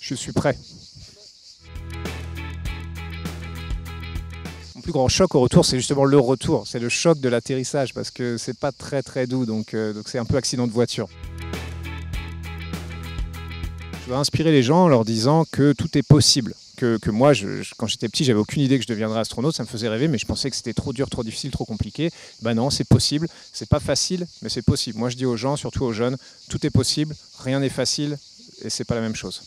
Je suis prêt. Mon plus grand choc au retour, c'est justement le retour. C'est le choc de l'atterrissage parce que c'est pas très très doux, donc c'est un peu accident de voiture. Je veux inspirer les gens en leur disant que tout est possible. Que moi, quand j'étais petit, j'avais aucune idée que je deviendrais astronaute, ça me faisait rêver, mais je pensais que c'était trop dur, trop difficile, trop compliqué. Ben non, c'est possible, c'est pas facile, mais c'est possible. Moi, je dis aux gens, surtout aux jeunes, tout est possible, rien n'est facile, et c'est pas la même chose.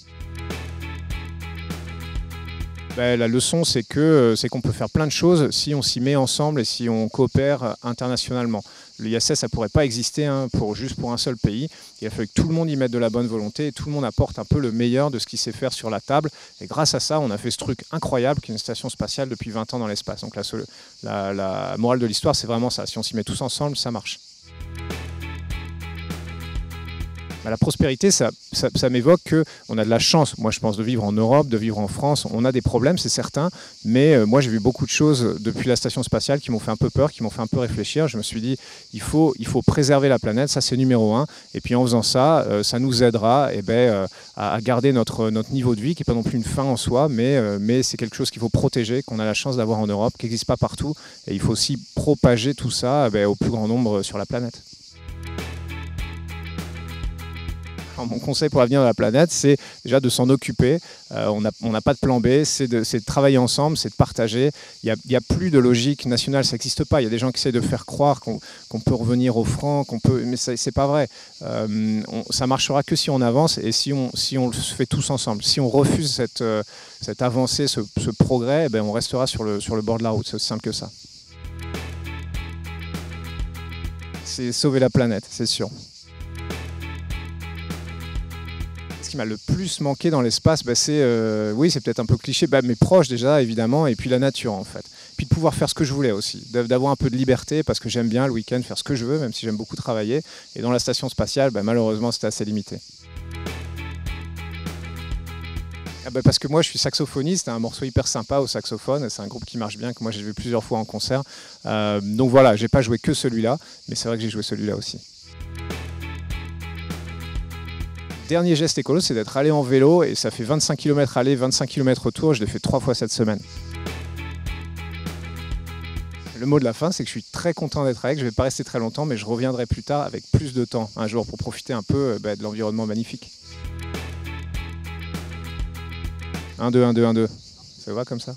Ben, la leçon, c'est qu'on peut faire plein de choses si on s'y met ensemble et si on coopère internationalement. L'ISS, ça ne pourrait pas exister juste pour un seul pays. Il a fallu que tout le monde y mette de la bonne volonté et tout le monde apporte un peu le meilleur de ce qu'il sait faire sur la table. Et grâce à ça, on a fait ce truc incroyable qu'une station spatiale depuis 20 ans dans l'espace. Donc la morale de l'histoire, c'est vraiment ça. Si on s'y met tous ensemble, ça marche. La prospérité, ça m'évoque qu'on a de la chance, moi je pense, de vivre en Europe, de vivre en France. On a des problèmes, c'est certain, mais moi j'ai vu beaucoup de choses depuis la station spatiale qui m'ont fait un peu peur, qui m'ont fait un peu réfléchir. Je me suis dit, il faut préserver la planète, ça c'est numéro un. Et puis en faisant ça, ça nous aidera à garder notre niveau de vie, qui n'est pas non plus une fin en soi, mais c'est quelque chose qu'il faut protéger, qu'on a la chance d'avoir en Europe, qui n'existe pas partout. Et il faut aussi propager tout ça au plus grand nombre sur la planète. Alors, mon conseil pour l'avenir de la planète, c'est déjà de s'en occuper. On n'a pas de plan B, c'est de travailler ensemble, c'est de partager. Il n'y a plus de logique nationale, ça n'existe pas. Il y a des gens qui essaient de faire croire qu'on peut revenir au franc, mais c'est pas vrai. Ça marchera que si on avance et si on le fait tous ensemble. Si on refuse cette avancée, ce progrès, on restera sur le bord de la route. C'est aussi simple que ça. C'est sauver la planète, c'est sûr. Ce qui m'a le plus manqué dans l'espace, oui, c'est peut-être un peu cliché, mes proches déjà, évidemment, et puis la nature, en fait. Puis de pouvoir faire ce que je voulais aussi, d'avoir un peu de liberté, parce que j'aime bien le week-end faire ce que je veux, même si j'aime beaucoup travailler. Et dans la station spatiale, malheureusement, c'était assez limité. Parce que moi, je suis saxophoniste, un morceau hyper sympa au saxophone, c'est un groupe qui marche bien, que moi j'ai vu plusieurs fois en concert. Donc voilà, j'ai pas joué que celui-là, mais c'est vrai que j'ai joué celui-là aussi. Dernier geste écolo, c'est d'être allé en vélo et ça fait 25 km aller, 25 km retour. Je l'ai fait 3 fois cette semaine. Le mot de la fin, c'est que je suis très content d'être avec. Je ne vais pas rester très longtemps, mais je reviendrai plus tard avec plus de temps un jour pour profiter un peu de l'environnement magnifique. 1, 2, 1, 2, 1, 2. Ça va comme ça ?